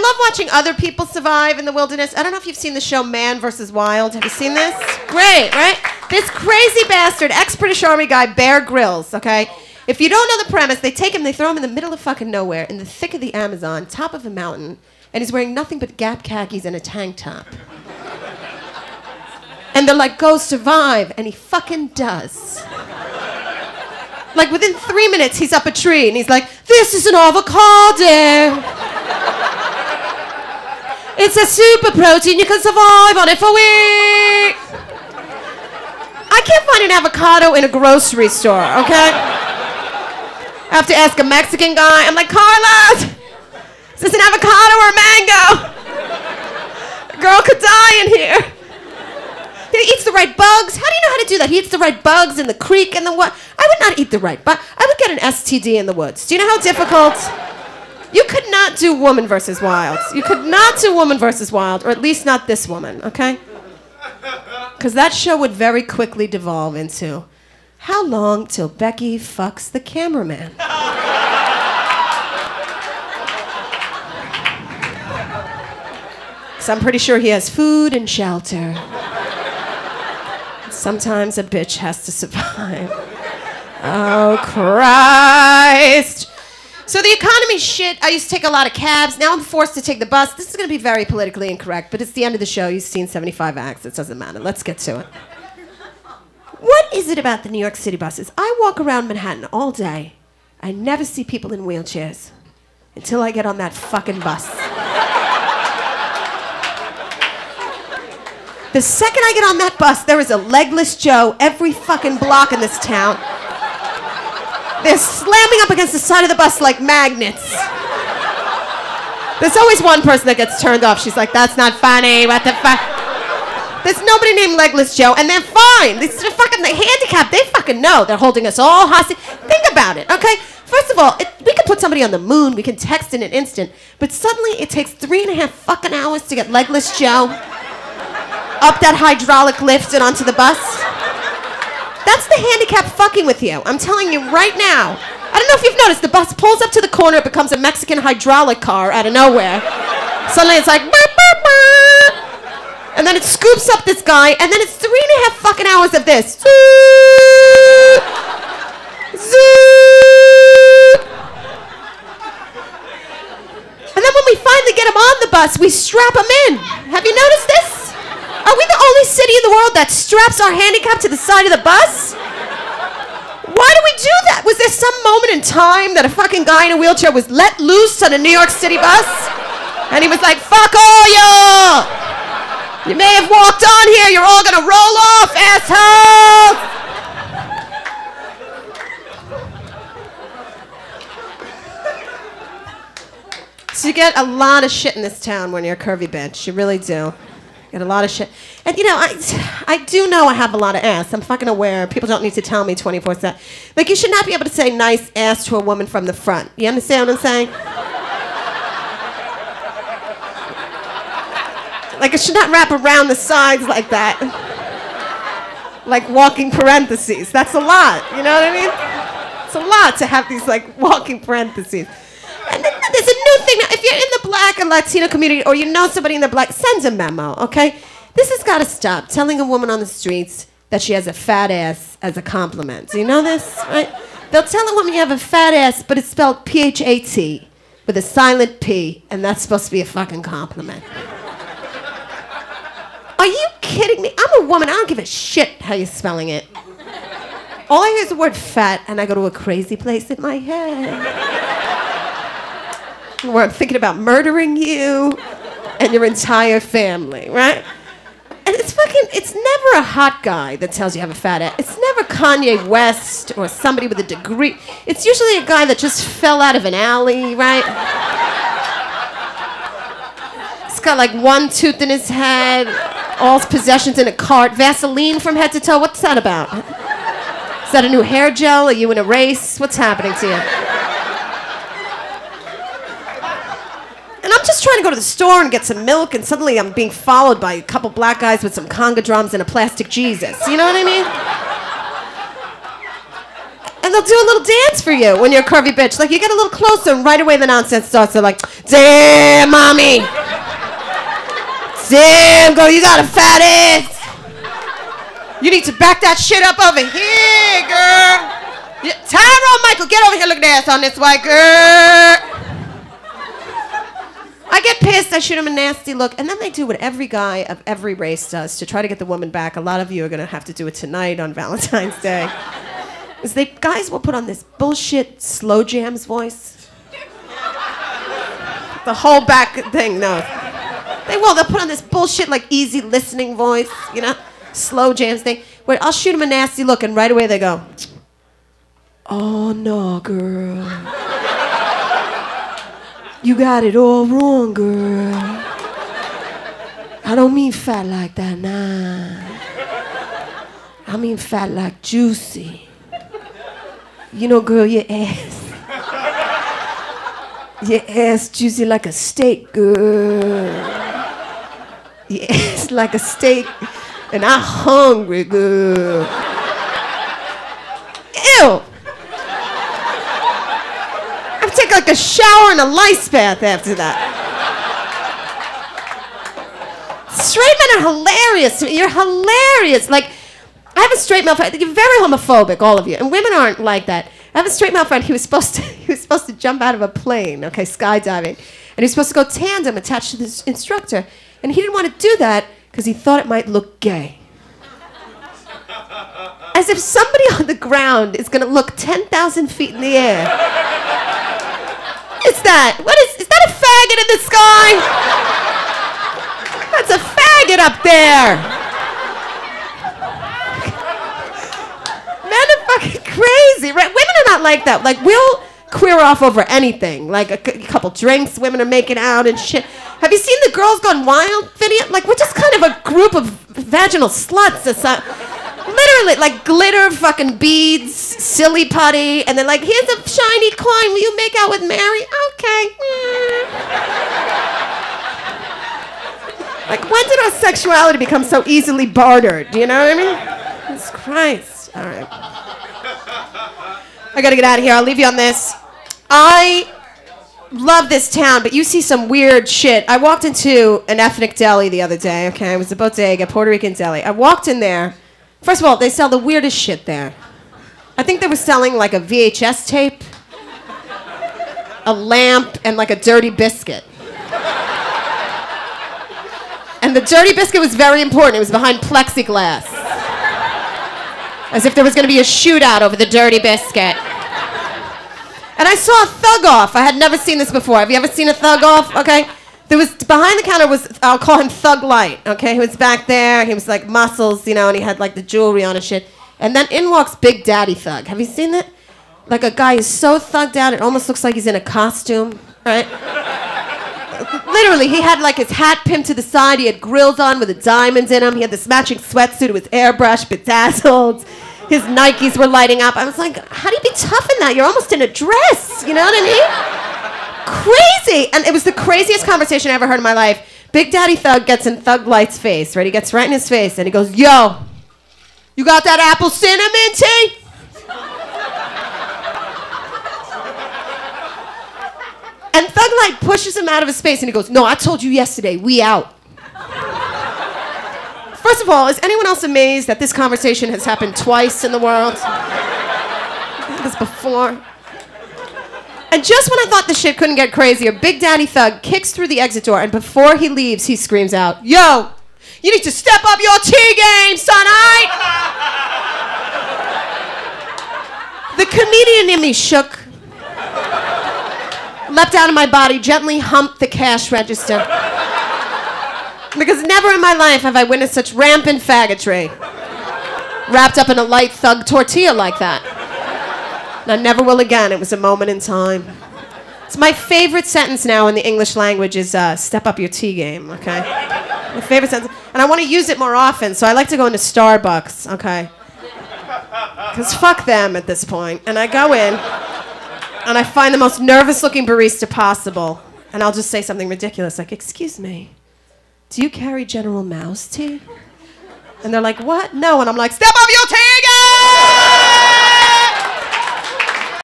love watching other people survive in the wilderness. I don't know if you've seen the show Man vs. Wild. Have you seen this? Great, right? This crazy bastard, ex-British Army guy, Bear Grylls, okay? If you don't know the premise, they take him, they throw him in the middle of fucking nowhere, in the thick of the Amazon, top of a mountain, and he's wearing nothing but Gap khakis and a tank top. And they're like, go survive, and he fucking does. Like within 3 minutes, he's up a tree, and he's like, this is an avocado. It's a super protein, you can survive on it for weeks. I can't find an avocado in a grocery store, okay? I have to ask a Mexican guy. I'm like, Carlos, is this an avocado or a mango? A girl could die in here. He eats the right bugs. How do you know how to do that? He eats the right bugs in the creek and the what? I would not eat the right bug. I would get an STD in the woods. Do you know how difficult? You could not do Woman vs. Wild. You could not do Woman vs. Wild, or at least not this woman, okay? Because that show would very quickly devolve into, how long till Becky fucks the cameraman? So I'm pretty sure he has food and shelter. Sometimes a bitch has to survive. Oh, Christ. So the economy's shit. I used to take a lot of cabs. Now I'm forced to take the bus. This is going to be very politically incorrect, but it's the end of the show. You've seen 75 acts. It doesn't matter. Let's get to it. What is it about the New York City buses? I walk around Manhattan all day. I never see people in wheelchairs until I get on that fucking bus. The second I get on that bus, there is a legless Joe every fucking block in this town. They're slamming up against the side of the bus like magnets. There's always one person that gets turned off. She's like, that's not funny, what the fuck? There's nobody named Legless Joe, and they're fine. These are fucking handicapped. They fucking know. They're holding us all hostage. Think about it, okay? First of all, we can put somebody on the moon. We can text in an instant. But suddenly, it takes 3.5 fucking hours to get Legless Joe up that hydraulic lift and onto the bus. That's the handicap fucking with you. I'm telling you right now. I don't know if you've noticed. The bus pulls up to the corner. It becomes a Mexican hydraulic car out of nowhere. Suddenly, it's like, burp, burp, burp. And then it scoops up this guy, and then it's 3.5 fucking hours of this. Zoop, zoop. And then when we finally get him on the bus, we strap him in. Have you noticed this? Are we the only city in the world that straps our handicap to the side of the bus? Why do we do that? Was there some moment in time that a fucking guy in a wheelchair was let loose on a New York City bus? And he was like, fuck all y'all! You may have walked on here, you're all gonna roll off, assholes! So you get a lot of shit in this town when you're a curvy bitch. You really do. You get a lot of shit. And you know, I do know I have a lot of ass. I'm fucking aware. People don't need to tell me 24/7. Like, you should not be able to say nice ass to a woman from the front. You understand what I'm saying? Like, it should not wrap around the sides like that. Like walking parentheses. That's a lot, you know what I mean? It's a lot to have these, like, walking parentheses. And then there's a new thing now. If you're in the Black and Latino community, or you know somebody in the Black, send a memo, okay? This has got to stop. Telling a woman on the streets that she has a fat ass as a compliment. Do you know this, right? They'll tell a woman you have a fat ass, but it's spelled P-H-A-T with a silent P, and that's supposed to be a fucking compliment. Are you kidding me? I'm a woman. I don't give a shit how you're spelling it. All I hear is the word fat, and I go to a crazy place in my head where I'm thinking about murdering you and your entire family, right? And it's never a hot guy that tells you have a fat ass. It's never Kanye West or somebody with a degree. It's usually a guy that just fell out of an alley, right? He's got like one tooth in his head, all his possessions in a cart, Vaseline from head to toe. What's that about? Is that a new hair gel? Are you in a race? What's happening to you? And I'm just trying to go to the store and get some milk, and suddenly I'm being followed by a couple black guys with some conga drums and a plastic Jesus. You know what I mean? And they'll do a little dance for you when you're a curvy bitch. Like, you get a little closer, and right away the nonsense starts. They're like, damn, mommy. Damn, girl, you got a fat ass. You need to back that shit up over here, girl. Tyrone Michael, get over here, look at the ass on this white girl. I get pissed, I shoot him a nasty look, and then they do what every guy of every race does to try to get the woman back. A lot of you are going to have to do it tonight on Valentine's Day. Is guys will put on this bullshit slow jams voice. The whole back thing, no. They will, they'll put on this bullshit like easy listening voice, you know? Slow jams thing. Wait, I'll shoot him a nasty look, and right away they go, oh no, girl. You got it all wrong, girl. I don't mean fat like that, nah. I mean fat like juicy. You know, girl, your ass juicy like a steak, girl. Your ass like a steak, and I'm hungry, girl. Ew. I take like a shower and a lice bath after that. Straight men are hilarious. You're hilarious. Like, I have a straight male friend. You're very homophobic, all of you, and women aren't like that. I have a straight male friend. He was supposed to jump out of a plane, okay, skydiving, and he was supposed to go tandem attached to this instructor, and he didn't want to do that because he thought it might look gay. As if somebody on the ground is going to look 10,000 feet in the air. Is that a faggot in the sky? That's a faggot up there. Men are fucking crazy, right? Women are not like that. Like, we'll queer off over anything. Like a couple drinks, women are making out and shit. Have you seen the Girls Gone Wild video? Like, we're just kind of a group of vaginal sluts. Literally, like glitter fucking beads, silly putty, and they're like, here's a shiny coin, will you make out with Mary? Okay. Like, when did our sexuality become so easily bartered? You know what I mean? Jesus Christ. All right. I gotta get out of here. I'll leave you on this. I love this town, but you see some weird shit. I walked into an ethnic deli the other day, okay? It was a bodega, Puerto Rican deli. I walked in there. First of all, they sell the weirdest shit there. I think they were selling like a VHS tape, a lamp, and like a dirty biscuit. And the dirty biscuit was very important. It was behind plexiglass. As if there was going to be a shootout over the dirty biscuit. And I saw a thug off. I had never seen this before. Have you ever seen a thug off? Okay. There was, behind the counter was, I'll call him Thug Light, okay? He was back there, he was like muscles, you know, and he had like the jewelry on and shit. And then in walks Big Daddy Thug. Have you seen that? Like a guy who's so thugged out, it almost looks like he's in a costume, right? Literally, he had like his hat pinned to the side, he had grills on with the diamonds in them, he had this matching sweatsuit, it was airbrushed, bedazzled. His Nikes were lighting up. I was like, how do you be tough in that? You're almost in a dress, you know what I mean? Crazy! And it was the craziest conversation I ever heard in my life. Big Daddy Thug gets in Thug Light's face, right? He gets right in his face and he goes, yo, you got that apple cinnamon tea? And Thug Light pushes him out of his face and he goes, no, I told you yesterday, we out. First of all, is anyone else amazed that this conversation has happened twice in the world? This before. And just when I thought the shit couldn't get crazier, Big Daddy Thug kicks through the exit door, and before he leaves, he screams out, yo, you need to step up your tea game, son, aight? The comedian in me shook, leapt out of my body, gently humped the cash register. Because never in my life have I witnessed such rampant faggotry wrapped up in a light thug tortilla like that. And I never will again. It was a moment in time. It's my favorite sentence now in the English language is step up your tea game, okay? My favorite sentence. And I want to use it more often, so I like to go into Starbucks, okay? Because fuck them at this point. And I go in, and I find the most nervous-looking barista possible. And I'll just say something ridiculous, like, excuse me, do you carry General Mao's tea? And they're like, what? No. And I'm like, step up your tea game!